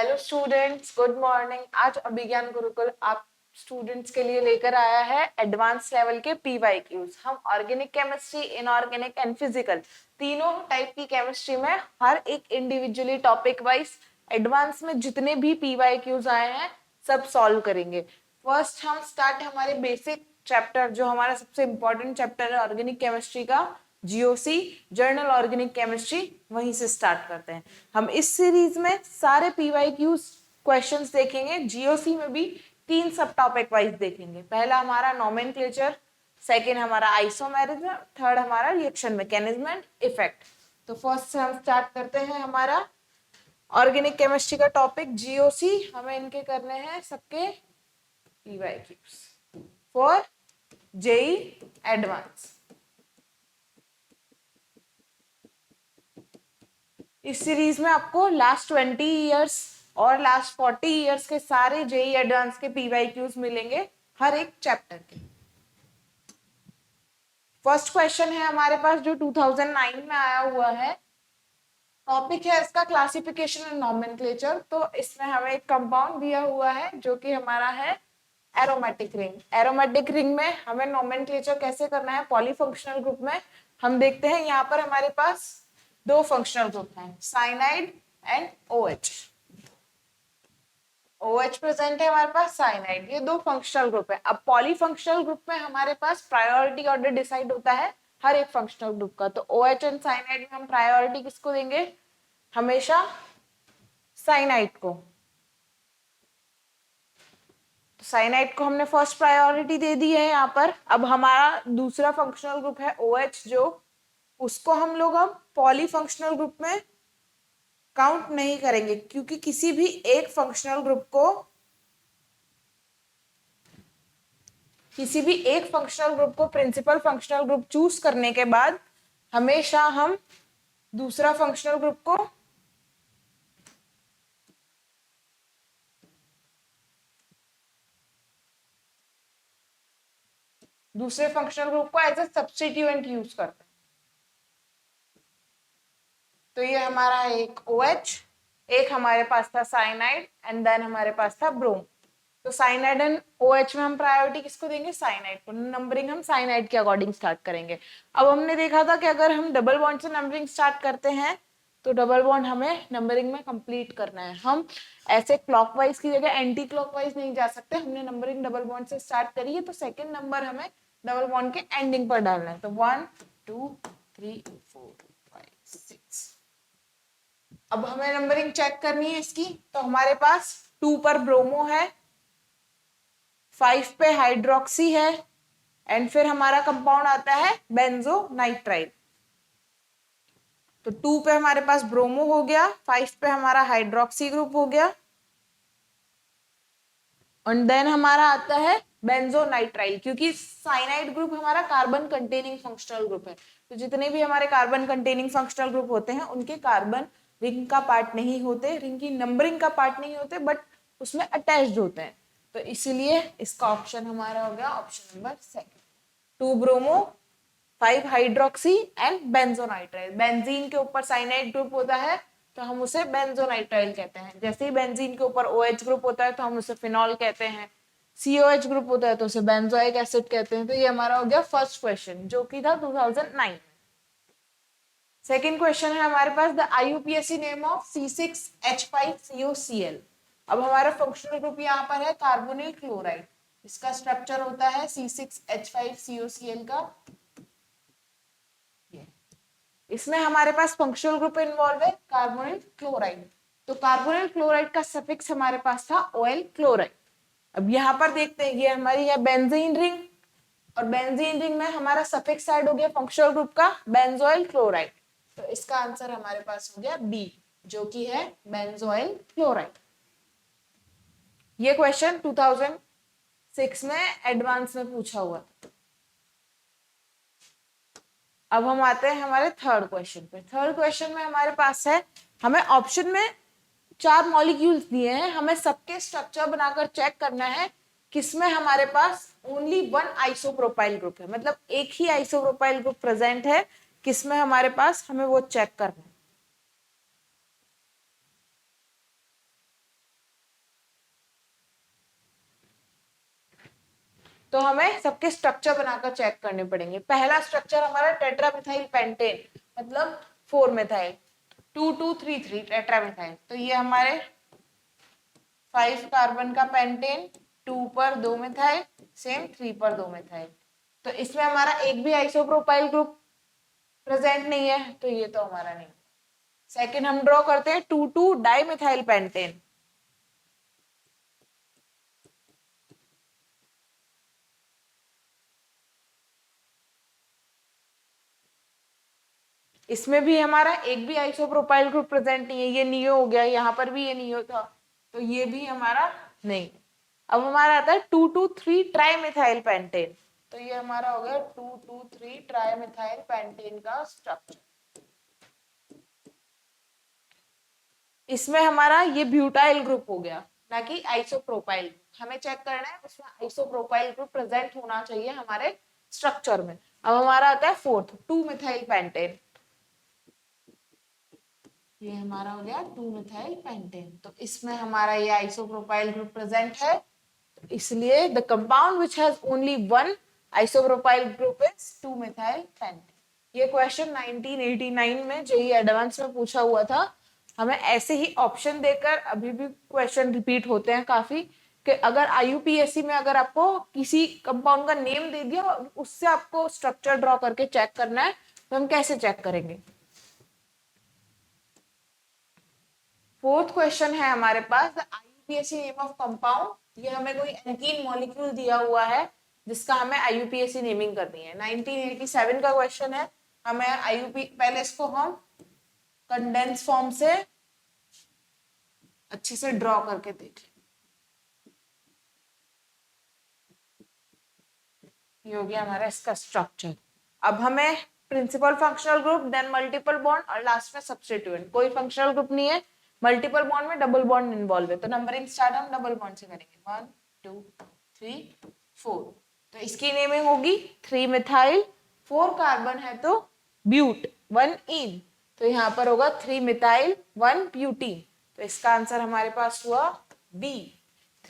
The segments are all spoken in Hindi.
Hello students, good morning. आज अभिज्ञान गुरुकुल आप स्टूडेंट्स के लिए लेकर आया है एडवांस लेवल के पीवाईक्यूज। हम organic chemistry, inorganic and physical तीनों टाइप की केमिस्ट्री में हर एक इंडिविजुअली टॉपिक वाइज एडवांस में जितने भी पीवाईक्यूज आए हैं सब सॉल्व करेंगे। फर्स्ट हम स्टार्ट हमारे बेसिक चैप्टर, जो हमारा सबसे इंपॉर्टेंट चैप्टर है ऑर्गेनिक केमिस्ट्री का, जीओसी जर्नल ऑर्गेनिक केमिस्ट्री, वहीं से स्टार्ट करते हैं। हम इस सीरीज में सारे पीवाईक्यूज क्वेश्चंस देखेंगे। जीओसी में भी 3 सब टॉपिक वाइज देखेंगे। पहला हमारा नोमेनक्लेचर, सेकेंड हमारा आइसोमेरिज्म, थर्ड हमारा रिएक्शन मैकेनिज्म एंड इफेक्ट। तो फर्स्ट से हम स्टार्ट करते हैं हमारा ऑर्गेनिक केमिस्ट्री का टॉपिक जीओसी। हमें इनके करने हैं सबके पीवाईक्यूज फॉर जेई एडवांस। इस सीरीज में आपको लास्ट 20 इयर्स और लास्ट 40 इयर्स के सारे जेई एडवांस के पीवाईक्यूज मिलेंगे हर एक चैप्टर के। फर्स्ट क्वेश्चन है हमारे पास जो 2009 में आया हुआ है। टॉपिक है इसका क्लासिफिकेशन एंड नोमेनक्लेचर। तो इसमें हमें एक कंपाउंड दिया हुआ है जो कि हमारा है एरोमेटिक रिंग। एरोमेटिक रिंग में हमें नोमेनक्लेचर कैसे करना है पॉलीफंक्शनल ग्रुप में। हम देखते हैं यहाँ पर हमारे पास 2 फंक्शनल ग्रुप हैं, cyanide and OH। OH present है हमारे पास, साइनाइड, ये 2 फंक्शनल ग्रुप है। अब पॉलीफंक्शनल ग्रुप में हमारे पास प्रायोरिटी ऑर्डर डिसाइड होता है हर एक फंक्शनल ग्रुप का। तो OH एंड साइनाइड में हम प्रायोरिटी किसको देंगे? हमेशा साइनाइड को। तो साइनाइड को हमने फर्स्ट प्रायोरिटी दे दी है यहाँ पर। अब हमारा दूसरा फंक्शनल ग्रुप है OH, जो उसको हम लोग अब पॉलीफंक्शनल ग्रुप में काउंट नहीं करेंगे, क्योंकि किसी भी एक फंक्शनल ग्रुप को प्रिंसिपल फंक्शनल ग्रुप चूज करने के बाद हमेशा हम दूसरा फंक्शनल ग्रुप को एज ए सब्स्टिट्यूएंट यूज करते हैं। तो ये हमारा एक OH, एक हमारे पास था साइनाइड एंड देन हमारे पास था ब्रोम। तो साइनाइड एंड OH में हम प्रायोरिटी किसको देंगे? साइनाइड को। नंबरिंग हम साइनाइड के अकॉर्डिंग स्टार्ट करेंगे। अब हमने देखा था कि अगर हम डबल बॉन्ड से नंबरिंग स्टार्ट करते हैं तो डबल बॉन्ड हमें नंबरिंग में कंप्लीट करना है। हम ऐसे क्लॉकवाइज की जगह एंटी क्लॉकवाइज नहीं जा सकते। हमने नंबरिंग डबल बॉन्ड से स्टार्ट करी है तो सेकेंड नंबर हमें डबल बॉन्ड के एंडिंग पर डालना है। तो 1 2 3 4 5 6। अब हमें नंबरिंग चेक करनी है इसकी। तो हमारे पास 2 पर ब्रोमो है, 5 पे हाइड्रोक्सी है एंड फिर हमारा कंपाउंड आता है बेंजोनाइट्राइल। तो 2 पे हमारे पास ब्रोमो हो गया, 5 पे हमारा हाइड्रोक्सी ग्रुप हो गया और देन हमारा आता है बेंजोनाइट्राइल, क्योंकि साइनाइड ग्रुप हमारा कार्बन कंटेनिंग फंक्शनल ग्रुप है। तो जितने भी हमारे कार्बन कंटेनिंग फंक्शनल ग्रुप होते हैं उनके कार्बन रिंग का पार्ट नहीं होते, रिंग की नंबरिंग का पार्ट नहीं होते, बट उसमें अटैच्ड होते हैं। तो इसीलिए इसका ऑप्शन हमारा हो गया option number 2, 2 bromo 5 hydroxy and benzonitrile. Benzene के ऊपर साइनाइड ग्रुप होता है तो हम उसे बेंजोनाइट्राइल कहते हैं। जैसे ही बेंजीन के ऊपर OH ग्रुप होता है तो हम उसे फिनॉल कहते हैं। COH ग्रुप होता है तो उसे बेंजोइक एसिड कहते हैं। तो ये हमारा हो गया फर्स्ट क्वेश्चन, जो कि था 2009। सेकेंड क्वेश्चन है हमारे पास, the IUPAC name of C6H5COCl। अब हमारा फंक्शनल ग्रुप यहाँ पर है कार्बोनिल क्लोराइड। इसका स्ट्रक्चर होता है C6H5COCl का। इसमें हमारे पास फंक्शनल ग्रुप इन्वॉल्व है कार्बोनिल क्लोराइड। तो कार्बोनिल क्लोराइड का सफिक्स हमारे पास था OL क्लोराइड। अब यहाँ पर देखते हैं ये हमारी है बेंजीन रिंग और बेंजीन रिंग में हमारा सफिक्स ऐड हो गया फंक्शनल ग्रुप का बेंजोइल क्लोराइड। तो इसका आंसर हमारे पास हो गया B, जो कि है बेंजोइल क्लोराइड। ये क्वेश्चन 2006 में एडवांस में पूछा हुआ था। अब हम आते हैं हमारे थर्ड क्वेश्चन पे। थर्ड क्वेश्चन में हमारे पास है, हमें ऑप्शन में 4 मॉलिक्यूल्स दिए हैं, हमें सबके स्ट्रक्चर बनाकर चेक करना है किसमें हमारे पास ओनली 1 आइसोप्रोपाइल ग्रुप है, मतलब एक ही आइसोप्रोपाइल ग्रुप प्रेजेंट है, किसमें हमारे पास, हमें वो चेक करना है। तो हमें सबके स्ट्रक्चर बनाकर चेक करने पड़ेंगे। पहला स्ट्रक्चर हमारा टेट्रामिथाइल पेंटेन, मतलब 4 मिथाइल, 2,2,3,3 टेट्रामिथाइल। तो ये हमारे 5 कार्बन का पेंटेन, 2 पर 2 मिथाइल, सेम 3 पर 2 मिथाइल। तो इसमें हमारा एक भी आइसोप्रोपाइल ग्रुप प्रेजेंट नहीं है, तो ये तो हमारा नहीं। सेकंड हम ड्रॉ करते हैं 2,2 डाइमिथाइल पेंटेन। इसमें भी हमारा एक भी आइसोप्रोपाइल ग्रुप प्रेजेंट नहीं है, ये नियो हो गया, यहाँ पर भी ये नियो था, तो ये भी हमारा नहीं। अब हमारा आता है 2,2,3 ट्राइमिथाइल पेंटेन। तो ये हमारा हो गया 2,2,3 ट्राइमिथाइल पेंटेन का स्ट्रक्चर। इसमें हमारा ये ब्यूटाइल ग्रुप हो गया, ना कि आइसोप्रोपाइल। हमें चेक करना है उसमें आइसोप्रोपाइल ग्रुप प्रेजेंट होना चाहिए हमारे स्ट्रक्चर में। अब हमारा आता है फोर्थ 2 मिथाइल पेंटेन। ये हमारा हो गया 2 मिथाइल पेंटेन। तो इसमें हमारा ये आइसोप्रोपाइल ग्रुप प्रेजेंट है, तो इसलिए the compound which has only one isopropyl group is 2 methyl pentane. ये क्वेश्चन 1989 में जेईई एडवांस में पूछा हुआ था। हमें ऐसे ही ऑप्शन देकर अभी भी क्वेश्चन रिपीट होते हैं काफी, कि अगर आईयूपीएससी में अगर आपको किसी कंपाउंड का नेम दे दिया और उससे आपको स्ट्रक्चर ड्रॉ करके चेक करना है, तो हम कैसे चेक करेंगे। फोर्थ क्वेश्चन है हमारे पास, the IUPAC name of compound. ये हमें कोई एल्कीन मॉलिक्यूल दिया हुआ है जिसका हमें आईयूपीएसी नेमिंग करनी है। 1987 का क्वेश्चन है। हमें आईयूपी, पहले इसको हम कंडेंस फॉर्म से अच्छे से ड्रॉ करके देख लें। ये हो गया हमारा इसका स्ट्रक्चर। अब हमें principal functional group, then multiple bond और लास्ट में सब्स्टिट्यूएंट। कोई फंक्शनल ग्रुप नहीं है, मल्टीपल बॉन्ड में डबल बॉन्ड इन्वॉल्व है, तो नंबरिंग स्टार्ट हम डबल बॉन्ड से करेंगे। 1 2 3 4। तो इसकी नेमिंग होगी 3 मिथाइल, 4 कार्बन है तो ब्यूट, 1 इन, तो यहाँ पर होगा 3 मिथाइल 1 ब्यूटीन। तो इसका आंसर हमारे पास हुआ बी,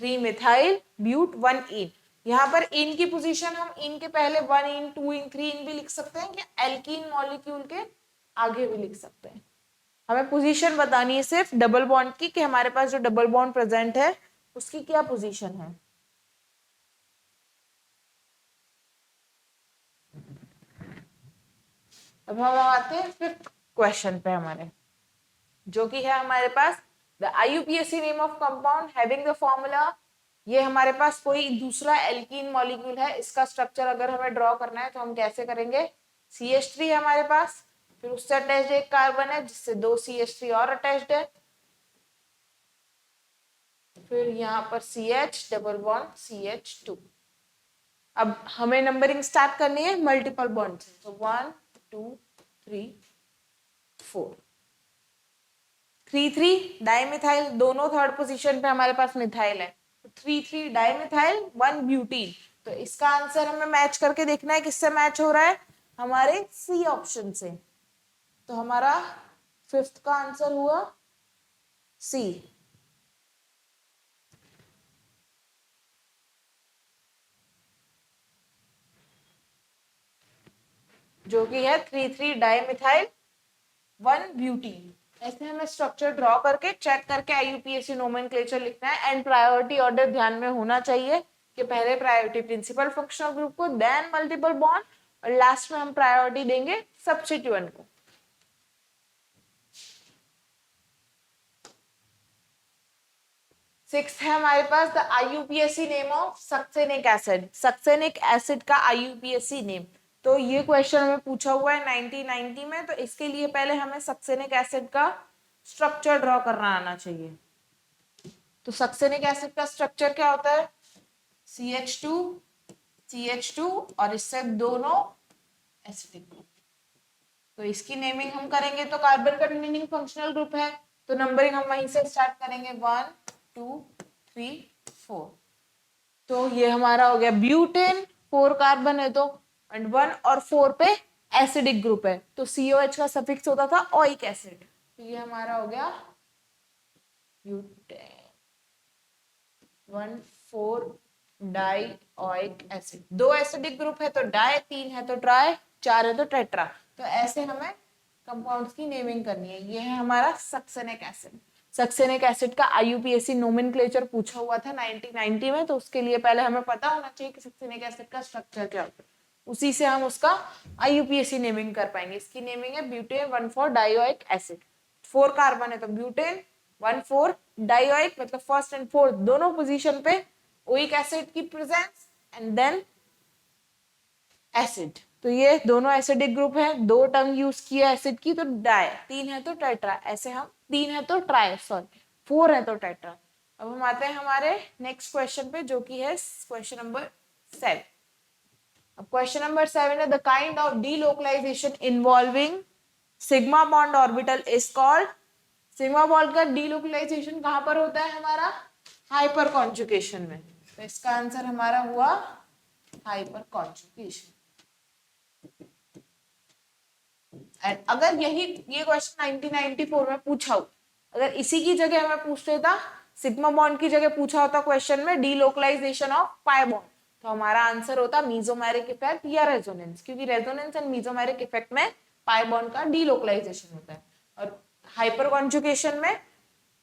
3 मिथाइल ब्यूट 1 इन। यहाँ पर इन की पोजीशन हम इन के पहले 1 इन 2 इन 3 इन भी लिख सकते हैं, या एल्कीन मॉलिक्यूल के आगे भी लिख सकते हैं। हमें पोजीशन बतानी है सिर्फ डबल बॉन्ड की, कि हमारे पास जो डबल बॉन्ड प्रेजेंट है उसकी क्या पोजीशन है। अब हम आते हैं फिफ्थ क्वेश्चन पे हमारे, जो कि है हमारे पास the IUPAC name of compound having the formula. ये हमारे पास कोई दूसरा एल्कीन मॉलिक्यूल है, इसका स्ट्रक्चर अगर हमें ड्रॉ करना है तो हम कैसे करेंगे। CH3 है हमारे पास, फिर उससे अटैच्ड एक कार्बन है जिससे 2 CH3 और अटैच्ड है, फिर यहाँ पर CH डबल बॉन्ड CH2। अब हमें नंबरिंग स्टार्ट करनी है मल्टीपल बॉन्ड से, तो 1 2 3 4। 3,3 डाइमिथाइल, दोनों थर्ड पोजीशन पे हमारे पास मिथाइल है, तो 3,3 डाइमिथाइल 1 ब्यूटीन। तो इसका आंसर हमें मैच करके देखना है, किससे मैच हो रहा है, हमारे सी ऑप्शन से। तो हमारा फिफ्थ का आंसर हुआ सी। जो कि है 3,3 डाइमिथाइल 1 ब्यूटीन। ऐसे हमें स्ट्रक्चर ड्रॉ करके चेक करके आईयूपीएसी नोमेनक्लेचर लिखना है, एंड प्रायोरिटी ऑर्डर ध्यान में होना चाहिए कि पहले प्रायोरिटी प्रिंसिपल फंक्शनल ग्रुप को, देन मल्टीपल बॉन्ड, और लास्ट में हम प्रायोरिटी देंगे सब्स्टिट्यूएंट को। सिक्स है हमारे पास the IUPAC name of succinic acid. Succinic acid का आईयूपीएसी नेम, तो ये क्वेश्चन हमें पूछा हुआ है 1990 में, तो इसके लिए पहले हमें सक्सेनिक एसिड का स्ट्रक्चर ड्रॉ करना आना चाहिए। तो सक्सेनिक एसिड का स्ट्रक्चर क्या होता है, CH2 CH2 और इससे दोनों एसिडिक ग्रुप। तो इसकी नेमिंग हम करेंगे तो कार्बन कंटेनिंग फंक्शनल ग्रुप है, तो नंबरिंग हम वहीं से स्टार्ट करेंगे 1 2 3 4। तो ये हमारा हो गया ब्यूटेन, 4 कार्बन है तो, एंड 1 और 4 पे एसिडिक ग्रुप है, तो COH का सफिक्स होता था ओइक एसिड। तो ये हमारा हो गया ब्यूटेन 1 4 डाइओइक एसिड। दो एसिडिक ग्रुप है तो डाई, तीन है तो ट्राई, चार है तो टेट्रा। तो ऐसे हमें कंपाउंड्स की नेमिंग करनी है। ये है हमारा सक्सेनिक एसिड। सक्सेनिक एसिड का आईयूपीएसी नोमेनक्लेचर पूछा हुआ था 1990 में, तो उसके लिए पहले हमें पता होना चाहिए कि सक्सेनिक एसिड का स्ट्रक्चर क्या होता है, उसी से हम उसका आईयूपीएसी नेमिंग कर पाएंगे। इसकी नेमिंग है ब्यूटेन 1,4 डाइओइक एसिड। 4 कार्बन है तो ब्यूटेन, 1,4 डाइओइक, मतलब फर्स्ट एंड फोर्थ दोनों पोजीशन पे ओइक एसिड की प्रेजेंस एंड देन एसिड। तो ये दोनों एसिडिक ग्रुप है। दो टर्म यूज किया एसिड की तो डाई, तीन है तो टेट्रा, ऐसे हम तीन है तो ट्राई, सॉरी 4 है तो टेट्रा। अब हम आते हैं हमारे नेक्स्ट क्वेश्चन पे, जो कि है क्वेश्चन नंबर 7। अब क्वेश्चन नंबर 7 है the kind of delocalization involving sigma bond orbital is called. Sigma bond का डीलोकलाइजेशन कहां पर होता है हमारा? हाइपर कॉन्जुगेशन में। तो इसका आंसर हमारा हुआ हाइपर कॉन्जुगेशन। एंड अगर ये क्वेश्चन 1994 में पूछा हो, अगर इसी की जगह हमें पूछ लेता, सिग्मा बॉन्ड की जगह पूछा होता क्वेश्चन में डीलोकलाइजेशन ऑफ पाई बॉन्ड, तो हमारा आंसर होता मीजोमेरिक इफेक्ट या रेजोनेंस, क्योंकि रेजोनेंस एंड मीजोमेरिक इफेक्ट में पाई बॉन्ड का डीलोकलाइजेशन होता है और हाइपर कॉन्जुगेशन में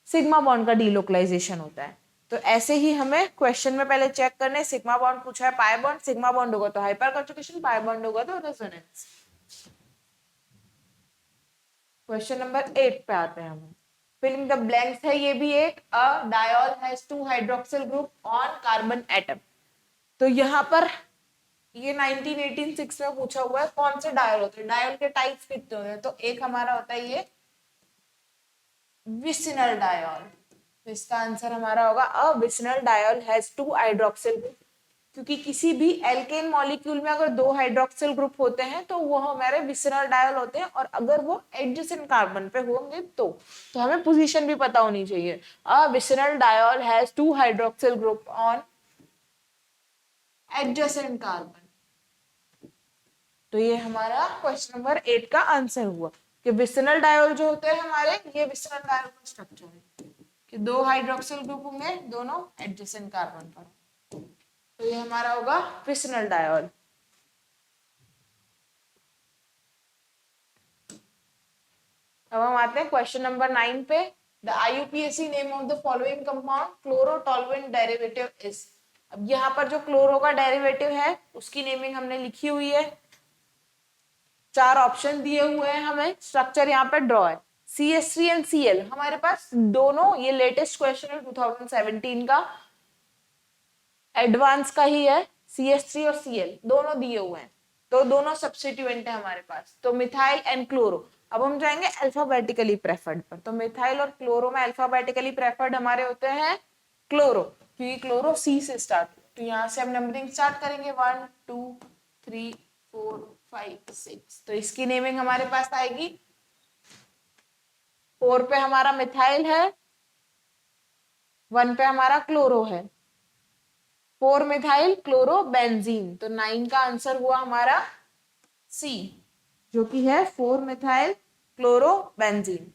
सिग्मा बॉन्ड का डीलोकलाइजेशन होता है। तो ऐसे ही हमें क्वेश्चन में पहले चेक करने, सिग्मा बॉन्ड पूछा है, पाई बॉन्ड, सिग्मा बॉन्ड होगा तो हाइपर कॉन्जुगेशन, पाई बॉन्ड होगा तो रेजोनेंस। क्वेश्चन नंबर 8 पे आते हैं हम। फिलिंग द ब्लैंक्स है ये भी एक, a diol has 2 hydroxyl group on carbon atom. तो यहाँ पर ये 1986 में पूछा हुआ है कौन से डायल होते हैं, डायल के टाइप्स कितने होते हैं। तो एक हमारा होता है ये विसिनल डायोल। तो इसका आंसर हमारा होगा a vicinal diol has 2 hydroxyl group, क्योंकि किसी भी एल्केन मॉलिक्यूल में अगर 2 हाइड्रोक्सिल ग्रुप होते हैं तो वो हमारे विसिनल डायोल होते हैं, और अगर वो एडजेसेंट कार्बन पे होंगे तो हमें पोजीशन भी पता होनी चाहिए। A vicinal diol has 2 hydroxyl group on adjacent carbon. तो ये हमारा क्वेश्चन नंबर 8 का आंसर हुआ कि विसिनल डायोल जो होते हैं हमारे, ये विसिनल डायोल का स्ट्रक्चर है कि 2 हाइड्रोक्सिल ग्रुप होंगे दोनों एडजेसेंट कार्बन पर। तो ये हमारा होगा विसिनल डायोल। अब हम आते हैं क्वेश्चन नंबर 9 पे। The IUPAC name of the following compound chlorotoluene derivative is. अब यहाँ पर जो क्लोरो का डेरिवेटिव है उसकी नेमिंग हमने लिखी हुई है, 4 ऑप्शन दिए हुए हैं हमें, स्ट्रक्चर यहाँ पे ड्रॉ है। CH3 एंड Cl हमारे पास दोनों, ये लेटेस्ट क्वेश्चन है 2017 का, एडवांस का ही है। CH3 और Cl दोनों दिए हुए हैं, तो दोनों सब्स्टिट्यूएंट है हमारे पास, तो मिथाइल एंड क्लोरो। अब हम जाएंगे अल्फाबेटिकली प्रेफर्ड पर। तो मिथाइल और क्लोरो में अल्फाबेटिकली प्रेफर्ड हमारे होते हैं क्लोरो, क्योंकि क्लोरो C से स्टार्ट। तो यहाँ से हम नंबरिंग स्टार्ट करेंगे 1 2 3 4 5 6। तो इसकी नेमिंग हमारे पास आएगी, 4 पे हमारा मिथाइल है, 1 पे हमारा क्लोरो है, 4 मिथाइल क्लोरो बेंजीन। तो 9 का आंसर हुआ हमारा C, जो कि है 4 मिथाइल क्लोरो बेंजीन,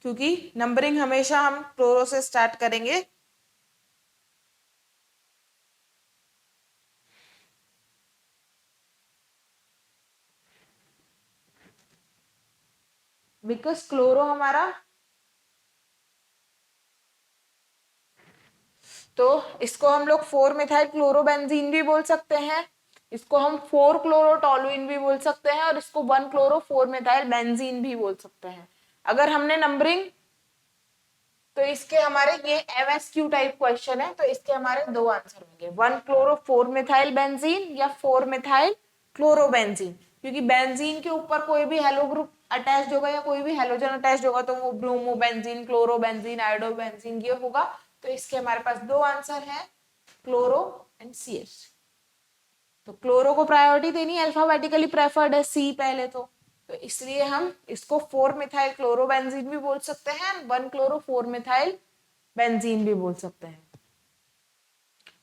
क्योंकि नंबरिंग हमेशा हम क्लोरो से स्टार्ट करेंगे। बिकॉज क्लोरो हमारा, तो इसको हम लोग 4 मिथाइल क्लोरोबेंजीन भी बोल सकते हैं, इसको हम 4 क्लोरोटोलुइन भी बोल सकते हैं, और इसको 1 क्लोरो 4 मिथाइल बेंजीन भी बोल सकते हैं। अगर हमने नंबरिंग, तो इसके हमारे, ये MSQ टाइप क्वेश्चन है, तो इसके हमारे 2 आंसर होंगे, 1 क्लोरो 4 मिथाइल बेंजीन या 4 मिथाइल क्लोरोबेंजीन, क्योंकि बेंजीन के ऊपर कोई भी हेलो ग्रुप अटैच्ड होगा या कोई भी हेलोजन अटैच्ड होगा तो वो ब्रोमोबेंजीन, क्लोरोबेंजीन, आयोडोबेंजीन ये होगा। तो इसके हमारे पास 2 आंसर हैं, क्लोरो एंड CH। तो क्लोरो को प्रायोरिटी देनी है, अल्फाबेटिकली प्रेफर्ड है C पहले, तो इसलिए हम इसको 4 मिथाइल क्लोरोबेंजीन भी बोल सकते हैं, 1 क्लोरो 4 मिथाइल बेंजीन भी बोल सकते हैं।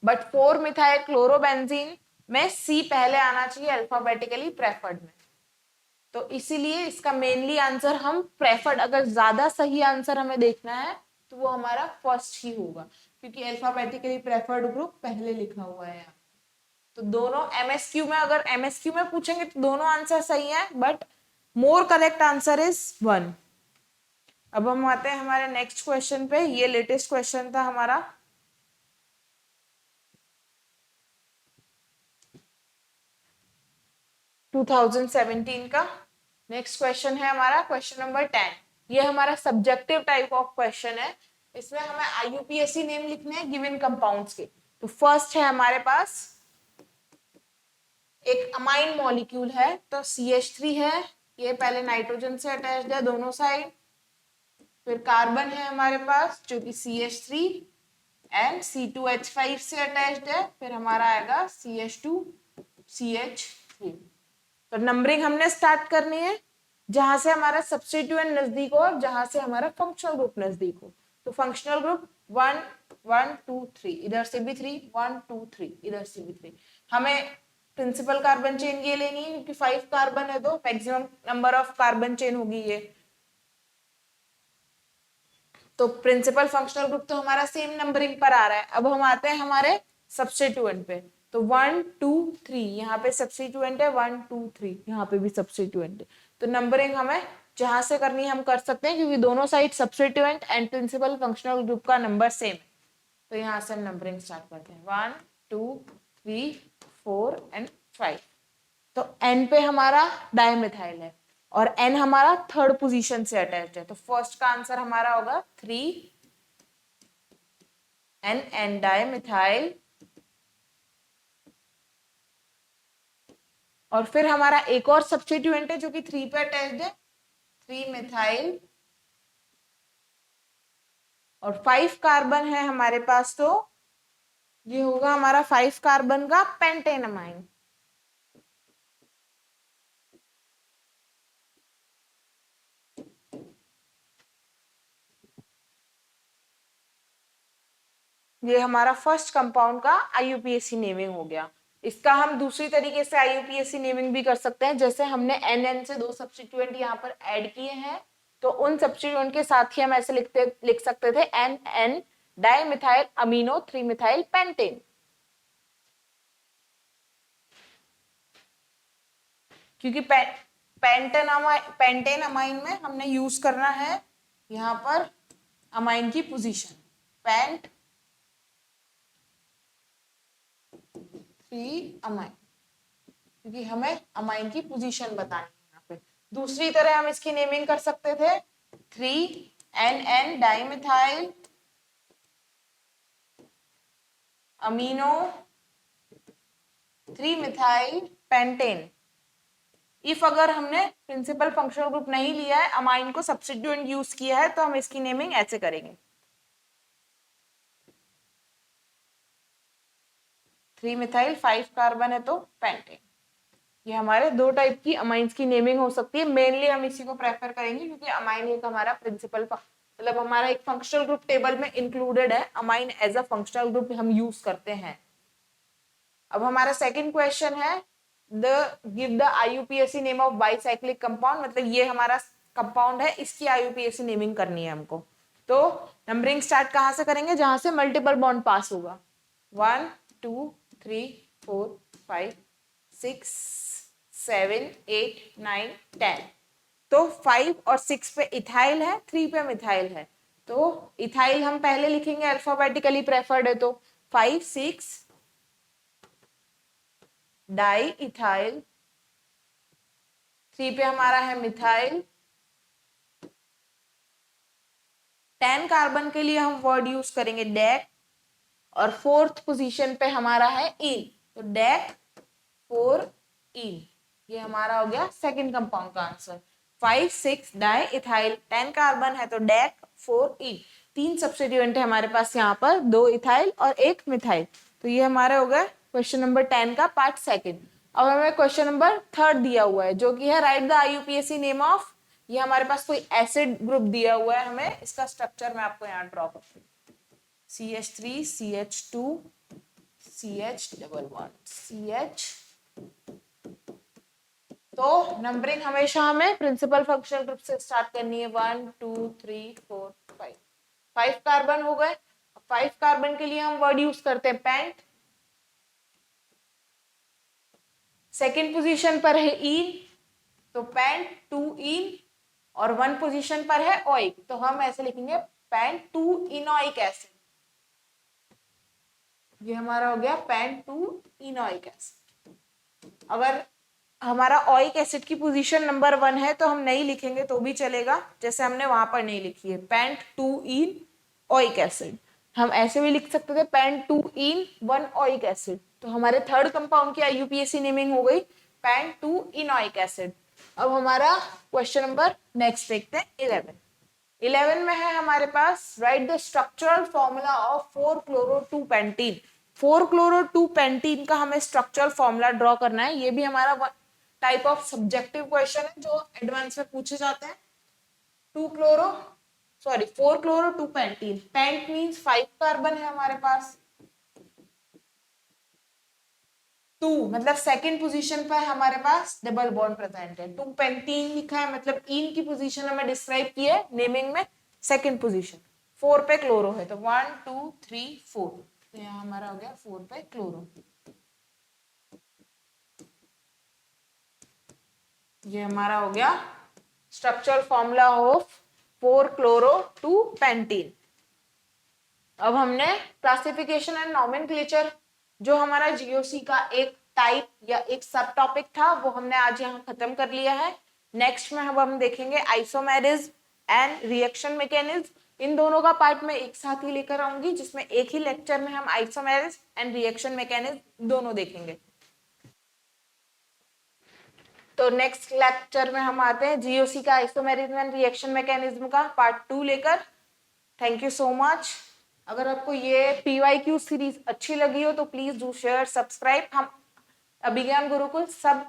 बट 4 मिथाइल क्लोरोबेंजीन में C पहले आना चाहिए अल्फाबेटिकली प्रेफर्ड में। तो इसीलिए इसका मेनली आंसर हम प्रेफर्ड, अगर ज्यादा सही आंसर हमें देखना है तो वो हमारा फर्स्ट ही होगा, क्योंकि अल्फाबेटिकली प्रेफर्ड ग्रुप पहले लिखा हुआ है यहाँ। तो दोनों एमएसक्यू में, अगर एमएसक्यू में पूछेंगे तो दोनों आंसर सही है, but more correct answer is 1। अब हम आते हैं हमारे नेक्स्ट क्वेश्चन पे। ये लेटेस्ट क्वेश्चन था हमारा 2017 का। नेक्स्ट क्वेश्चन है हमारा क्वेश्चन नंबर 10। ये हमारा सब्जेक्टिव टाइप ऑफ क्वेश्चन है। इसमें हमें आईयूपीएसी नेम लिखने हैं गिवन कंपाउंड्स के। तो फर्स्ट है हमारे पास एक अमाइन मॉलिक्यूल है, तो CH3 है। ये पहले नाइट्रोजन से अटैच्ड है दोनों साइड। फिर कार्बन है हमारे पास जो कि CH3 एंड C2H5 से अटैच्ड है। फिर हमारा आएगा CH2 CH3। तो नंबरिंग हमने स्टार्ट करनी है जहां से हमारा सब्स्टिट्यूएंट नजदीक हो और जहां से हमारा फंक्शनल ग्रुप नजदीक हो। तो फंक्शनल ग्रुप 1 1 2 3, इधर से भी 3, 1 2 3, इधर से भी 3। हमें प्रिंसिपल कार्बन चेन ये लेनी है क्योंकि 5 कार्बन है तो maximum number of carbon chain होगी ये। तो प्रिंसिपल फंक्शनल ग्रुप तो हमारा सेम नंबरिंग पर आ रहा है। अब हम आते हैं हमारे सब्स्टिट्यूएंट पे। तो 1 2 3 यहाँ पे सब्स्टिट्यूएंट है, 1 2 3 यहाँ पे भी सब्स्टिट्यूएंट है। तो नंबरिंग हमें जहां से करनी है हम कर सकते हैं क्योंकि दोनों side substituent and principal functional group का नंबर सेम है। तो यहाँ से हम नंबरिंग स्टार्ट करते हैं 1 2 3 4 एंड 5। तो N पे हमारा डाइमिथाइल है और N हमारा थर्ड पोजीशन से अटैच्ड है। तो फर्स्ट का आंसर हमारा होगा 3 N डाइमिथाइल। और फिर हमारा एक और सब्स्टिट्यूएंट है जो कि 3 पे अटैच्ड है, 3 मिथाइल। और 5 कार्बन है हमारे पास, तो ये होगा हमारा 5 कार्बन का पेंटेनमाइन। ये हमारा फर्स्ट कंपाउंड का आईयूपीएसी नेमिंग हो गया। इसका हम दूसरी तरीके से आईयूपीएसी नेमिंग भी कर सकते हैं। जैसे हमने NN से 2 सब्स्टिट्यूएंट यहाँ पर ऐड किए हैं, तो उन सब्स्टिट्यूएंट के साथ ही हम ऐसे लिख सकते थे NN dimethyl amino 3 methyl pentane. क्योंकि पेंटेन अमाइन में हमने यूज करना है यहाँ पर अमाइन की पोजीशन, पेंट 3 अमाइन, क्योंकि हमें अमाइन की पोजीशन बतानी है यहाँ पे। दूसरी तरह हम इसकी नेमिंग कर सकते थे 3NN dimethyl amino 3 methyl pentane. If अगर हमने प्रिंसिपल फंक्शनल ग्रुप नहीं लिया है, अमाइन को सब्स्टिट्यूएंट यूज किया है, तो हम इसकी नेमिंग ऐसे करेंगे 3 मिथाइल 5 कार्बन है तो पेंटेन। ये हमारे दो टाइप की अमाइंस की नेमिंग हो सकती है। मेनली हम इसी को प्रेफर करेंगे क्योंकि अमाइन एक हमारा प्रिंसिपल मतलब हमारा एक फंक्शनल ग्रुप टेबल में इंक्लूडेड है। Amine as a functional group हम यूज करते हैं। अब हमारा सेकंड क्वेश्चन है give the IUPAC name of bicyclic compound. मतलब ये हमारा कंपाउंड है, इसकी आईयूपीएसी नेमिंग करनी है हमको। तो नंबरिंग स्टार्ट कहां से करेंगे, जहां से मल्टीपल बॉन्ड पास होगा। 1 2 3 4 5 6 7 8 9 10। तो 5 और 6 पे इथाइल है, 3 पे मिथाइल है। तो इथाइल हम पहले लिखेंगे, अल्फाबेटिकली प्रेफर्ड है, तो 5 6 डाई इथाइल। 3 पे हमारा है मिथाइल। 10 कार्बन के लिए हम वर्ड यूज करेंगे डेक। और फोर्थ पोजीशन पे हमारा है इन, तो डेक 4 इन। ये हमारा हो गया सेकंड कंपाउंड का आंसर। 5 6 डाई इथाइल, 10 कार्बन है तो डेक 4 इन। 3 सब्स्टिट्यूएंट है हमारे पास यहाँ पर, 2 इथाइल और 1 मिथाइल। तो ये हमारे हो गए क्वेश्चन नंबर 10 का पार्ट सेकंड। अब हमें क्वेश्चन नंबर 3 दिया हुआ है जो कि है right the IUPAC name of. ये हमारे पास कोई एसिड ग्रुप दिया हुआ है हमें, इसका स्ट्रक्चर मैं आपको यहाँ ड्रॉ करती हूँ। CH3 CH2 CH CH। तो नंबरिंग हमेशा हमें प्रिंसिपल फंक्शनल ग्रुप से स्टार्ट करनी है। 1 2 3 4 5। 5 कार्बन हो गए, 5 कार्बन के लिए हम वर्ड यूज करते हैं पेंट। सेकेंड पोजीशन पर है ईन, तो पेंट 2 ईन, और 1 पोजीशन पर है ओइक, तो हम ऐसे लिखेंगे पेंट 2 इनोइक एसिड। ये हमारा हो गया पेंट 2 इनोइक एसिड। अगर हमारा ओइक एसिड की पोजीशन नंबर 1 है तो हम नहीं लिखेंगे तो भी चलेगा, जैसे हमने वहां पर नहीं लिखी है पेंट 2 इन ओइक एसिड। हम ऐसे भी लिख सकते थे पेंट 2 इन 1 ओइक एसिड। तो हमारे थर्ड कंपाउंड की IUPAC नेमिंग हो गई पेंट 2 इनोइक एसिड। अब हमारा क्वेश्चन नंबर नेक्स्ट देखते हैं 11। 11 में है हमारे पास right the structural formula of 4-chloro-2 pentene. 4-chloro-2 pentene का हमें स्ट्रक्चरल फॉर्मूला ड्रॉ करना है। ये भी हमारा टाइप ऑफ सब्जेक्टिव क्वेश्चन है जो एडवांस में पूछे जाते हैं। 4-chloro-2 pentene, paint means 5 carbon है हमारे पास, 2 मतलब सेकेंड पोजीशन पर हमारे पास डबल बॉन्ड प्रेजेंट है। 2 पेंटीन लिखा है मतलब इन की पोजीशन हमें डिस्क्राइब की है नेमिंग में सेकेंड पोजीशन। 4 पे क्लोरो है तो 1 2 3 4, तो यहाँ हमारा हो गया 4 पे क्लोरो। ये हमारा हो गया structural formula of 4-chloro-2 pentene. अब हमने क्लासिफिकेशन एंड नॉमेनक्लेचर जो हमारा GOC का एक टाइप या एक सब टॉपिक था वो हमने आज यहाँ खत्म कर लिया है। नेक्स्ट में हम देखेंगे आइसोमेरिज्म एंड रिएक्शन मैकेनिज्म। इन दोनों का पार्ट मैं एक साथ ही लेकर आऊंगी जिसमें एक ही लेक्चर में हम आइसोमेरिज्म एंड रिएक्शन मैकेनिज्म दोनों देखेंगे। तो नेक्स्ट लेक्चर में हम आते हैं GOC का आइसोमेरिज्म एंड रिएक्शन मैकेनिज्म का पार्ट 2 लेकर। Thank you so much. अगर आपको ये PYQ सीरीज अच्छी लगी हो तो प्लीज डू शेयर सब्सक्राइब। हम अभिज्ञान गुरुकुल सब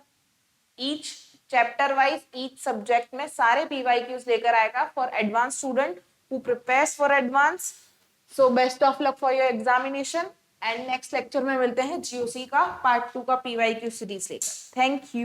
each chapter wise each subject में सारे PYQs लेकर आएगा for advance student who prepares for advance. So best of luck for your examination and next lecture में मिलते हैं GOC का पार्ट 2 का PYQ सीरीज लेकर। Thank you.